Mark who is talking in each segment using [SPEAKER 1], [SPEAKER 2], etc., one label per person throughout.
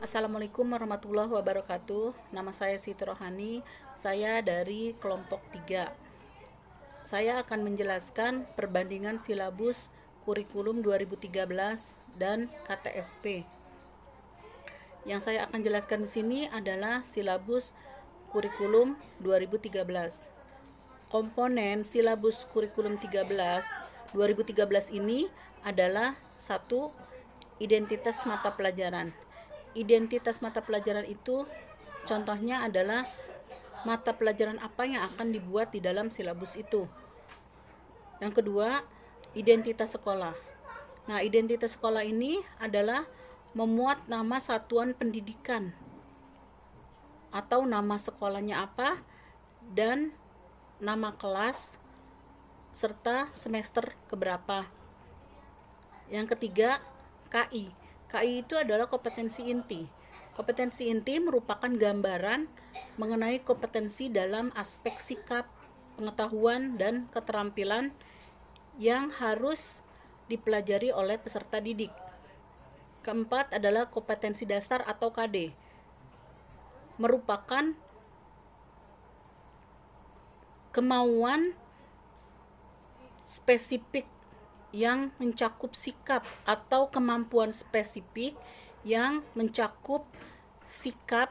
[SPEAKER 1] Assalamualaikum warahmatullahi wabarakatuh. Nama saya Siti Rohani. Saya dari kelompok 3. Saya akan menjelaskan perbandingan silabus kurikulum 2013 dan KTSP. Yang saya akan jelaskan di sini adalah silabus kurikulum 2013. Komponen silabus kurikulum 2013 ini adalah satu, identitas mata pelajaran. Identitas mata pelajaran itu contohnya adalah mata pelajaran apa yang akan dibuat di dalam silabus itu. Yang kedua, identitas sekolah. Nah, identitas sekolah ini adalah memuat nama satuan pendidikan atau nama sekolahnya apa dan nama kelas serta semester keberapa. Yang ketiga, KI. KI itu adalah kompetensi inti. Kompetensi inti merupakan gambaran mengenai kompetensi dalam aspek sikap, pengetahuan, dan keterampilan yang harus dipelajari oleh peserta didik. Keempat adalah kompetensi dasar atau KD. Merupakan kemauan spesifik yang mencakup sikap atau kemampuan spesifik yang mencakup sikap,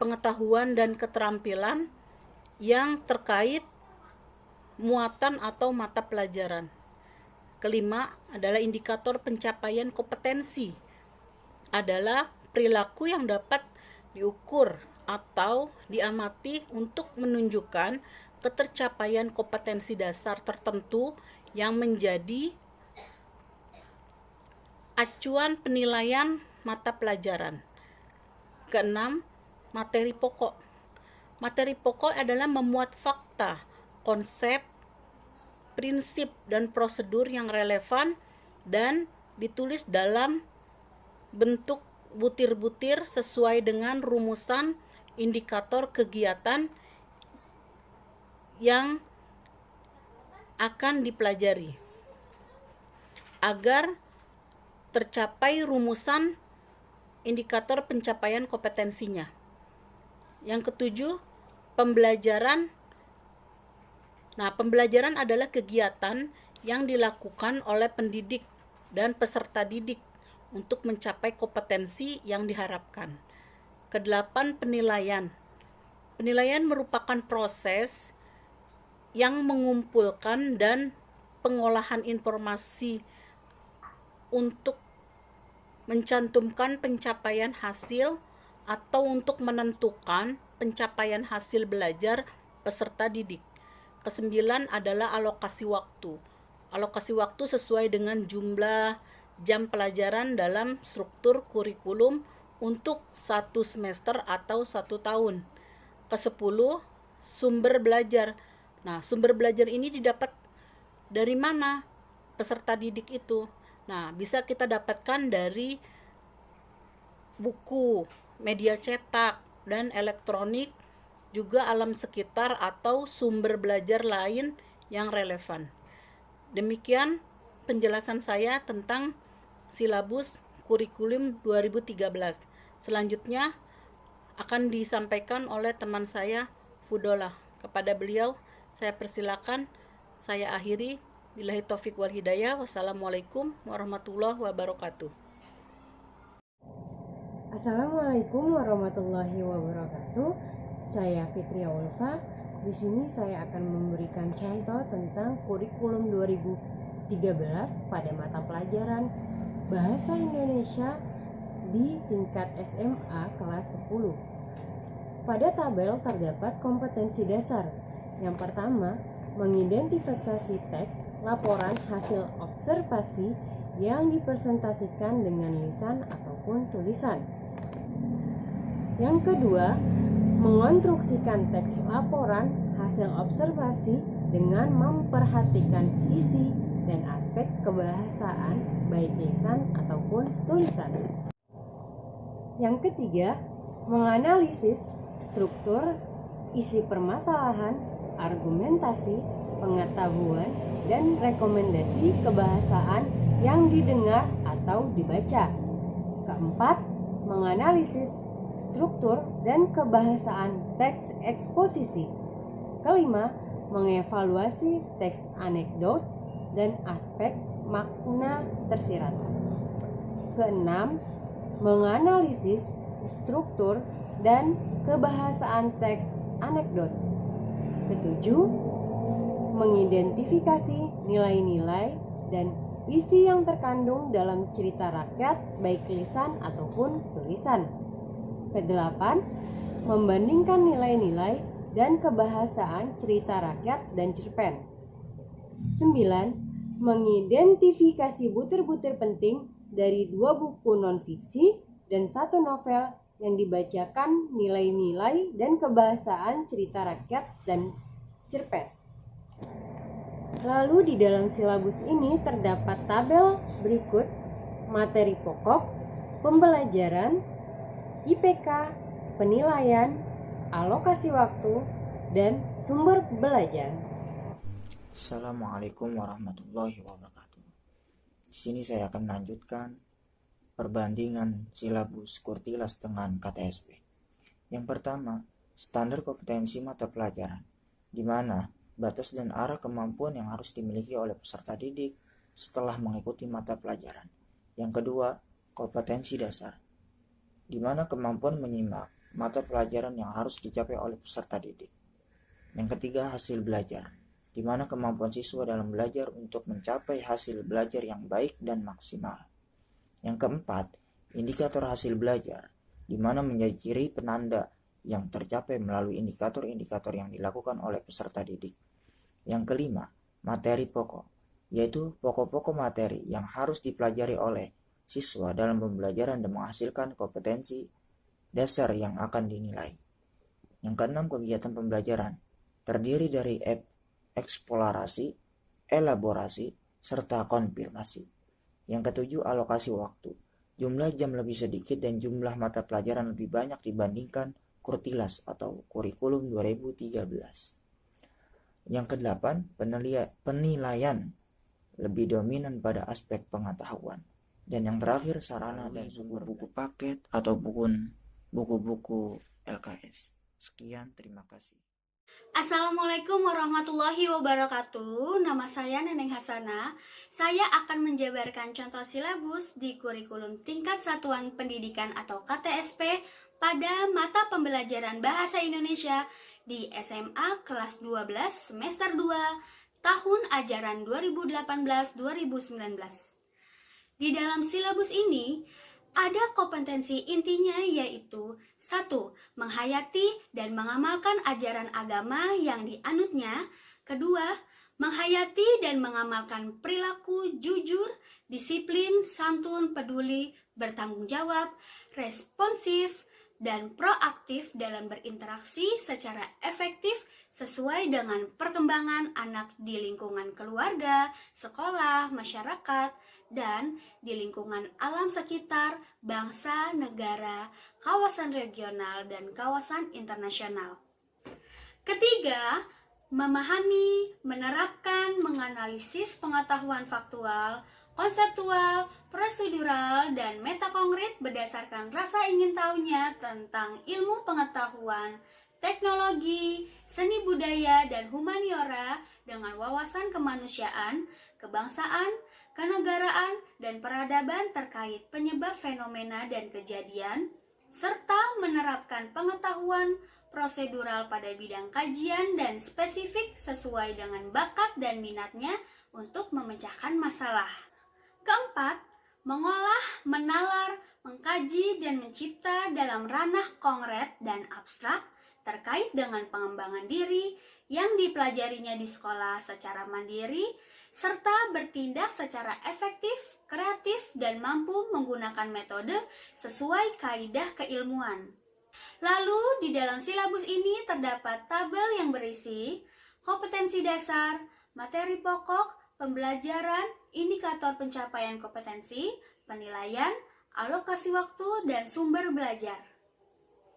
[SPEAKER 1] pengetahuan, dan keterampilan yang terkait muatan atau mata pelajaran. Kelima adalah indikator pencapaian kompetensi. Adalah perilaku yang dapat diukur atau diamati untuk menunjukkan ketercapaian kompetensi dasar tertentu yang menjadi acuan penilaian mata pelajaran. Keenam, materi pokok. Materi pokok adalah memuat fakta, konsep, prinsip, dan prosedur yang relevan dan ditulis dalam bentuk butir-butir sesuai dengan rumusan indikator kegiatan yang akan dipelajari agar tercapai rumusan indikator pencapaian kompetensinya. Yang ketujuh, pembelajaran. Nah, pembelajaran adalah kegiatan yang dilakukan oleh pendidik dan peserta didik untuk mencapai kompetensi yang diharapkan. Kedelapan, penilaian. Penilaian merupakan proses yang mengumpulkan dan pengolahan informasi untuk mencantumkan pencapaian hasil atau untuk menentukan pencapaian hasil belajar peserta didik. Kesembilan adalah alokasi waktu. Alokasi waktu sesuai dengan jumlah jam pelajaran dalam struktur kurikulum untuk satu semester atau 1 tahun. Kesepuluh, sumber belajar. Nah, sumber belajar ini didapat dari mana peserta didik itu? Nah, bisa kita dapatkan dari buku, media cetak, dan elektronik, juga alam sekitar atau sumber belajar lain yang relevan. Demikian penjelasan saya tentang silabus kurikulum 2013. Selanjutnya akan disampaikan oleh teman saya, Fudola. Kepada beliau, saya persilakan, saya akhiri. Billahi taufik wal hidayah. Wassalamualaikum warahmatullahi wabarakatuh.
[SPEAKER 2] Assalamualaikum warahmatullahi wabarakatuh. Saya Fitria Ulfa. Di sini saya akan memberikan contoh tentang kurikulum 2013 pada mata pelajaran Bahasa Indonesia di tingkat SMA kelas 10. Pada tabel terdapat kompetensi dasar. Yang pertama, mengidentifikasi teks laporan hasil observasi yang dipresentasikan dengan lisan ataupun tulisan. Yang kedua, mengonstruksikan teks laporan hasil observasi dengan memperhatikan isi dan aspek kebahasaan baik lisan ataupun tulisan. Yang ketiga, menganalisis struktur, isi permasalahan, argumentasi, pengetahuan, dan rekomendasi kebahasaan yang didengar atau dibaca. Keempat, menganalisis struktur dan kebahasaan teks eksposisi. Kelima, mengevaluasi teks anekdot dan aspek makna tersirat. Keenam, menganalisis struktur dan kebahasaan teks anekdot. Ketujuh, mengidentifikasi nilai-nilai dan isi yang terkandung dalam cerita rakyat baik lisan ataupun tulisan. Kedelapan, membandingkan nilai-nilai dan kebahasaan cerita rakyat dan cerpen. 9. Mengidentifikasi butir-butir penting dari 2 buku non-fiksi dan 1 novel yang dibacakan nilai-nilai dan kebahasaan cerita rakyat dan cerpen. Lalu di dalam silabus ini terdapat tabel berikut: materi pokok, pembelajaran, IPK, penilaian, alokasi waktu, dan sumber belajar.
[SPEAKER 3] Assalamualaikum warahmatullahi wabarakatuh. Di sini saya akan melanjutkan perbandingan silabus Kurtilas dengan KTSP. Yang pertama, standar kompetensi mata pelajaran, di mana batas dan arah kemampuan yang harus dimiliki oleh peserta didik setelah mengikuti mata pelajaran. Yang kedua, kompetensi dasar, di mana kemampuan menyimak mata pelajaran yang harus dicapai oleh peserta didik. Yang ketiga, hasil belajar, di mana kemampuan siswa dalam belajar untuk mencapai hasil belajar yang baik dan maksimal. Yang keempat, indikator hasil belajar, di mana menjadi ciri penanda yang tercapai melalui indikator-indikator yang dilakukan oleh peserta didik. Yang kelima, materi pokok, yaitu pokok-pokok materi yang harus dipelajari oleh siswa dalam pembelajaran dan menghasilkan kompetensi dasar yang akan dinilai. Yang keenam, kegiatan pembelajaran, terdiri dari eksplorasi, elaborasi, serta konfirmasi. Yang ketujuh, alokasi waktu, jumlah jam lebih sedikit dan jumlah mata pelajaran lebih banyak dibandingkan Kurtilas atau kurikulum 2013. Yang kedelapan, penilaian, lebih dominan pada aspek pengetahuan. Dan yang terakhir, sarana dan sumber buku paket atau buku-buku LKS. Sekian, terima kasih.
[SPEAKER 4] Assalamualaikum warahmatullahi wabarakatuh. Nama saya Neneng Hasanah. Saya akan menjabarkan contoh silabus di kurikulum tingkat satuan pendidikan atau KTSP pada mata pembelajaran Bahasa Indonesia di SMA kelas 12 semester 2 tahun ajaran 2018-2019. Di dalam silabus ini ada kompetensi intinya, yaitu 1. Menghayati dan mengamalkan ajaran agama yang dianutnya. Kedua, menghayati dan mengamalkan perilaku jujur, disiplin, santun, peduli, bertanggung jawab, responsif, dan proaktif dalam berinteraksi secara efektif sesuai dengan perkembangan anak di lingkungan keluarga, sekolah, masyarakat, dan di lingkungan alam sekitar, bangsa, negara, kawasan regional, dan kawasan internasional. Ketiga, memahami, menerapkan, menganalisis pengetahuan faktual, konseptual, prosedural, dan metakongret berdasarkan rasa ingin tahunya tentang ilmu pengetahuan, teknologi, seni budaya, dan humaniora dengan wawasan kemanusiaan, kebangsaan, kenegaraan, dan peradaban terkait penyebab fenomena dan kejadian, serta menerapkan pengetahuan prosedural pada bidang kajian dan spesifik sesuai dengan bakat dan minatnya untuk memecahkan masalah. Keempat, mengolah, menalar, mengkaji, dan mencipta dalam ranah konkret dan abstrak terkait dengan pengembangan diri yang dipelajarinya di sekolah secara mandiri, serta bertindak secara efektif, kreatif, dan mampu menggunakan metode sesuai kaidah keilmuan. Lalu, di dalam silabus ini terdapat tabel yang berisi kompetensi dasar, materi pokok, pembelajaran, indikator pencapaian kompetensi, penilaian, alokasi waktu, dan sumber belajar.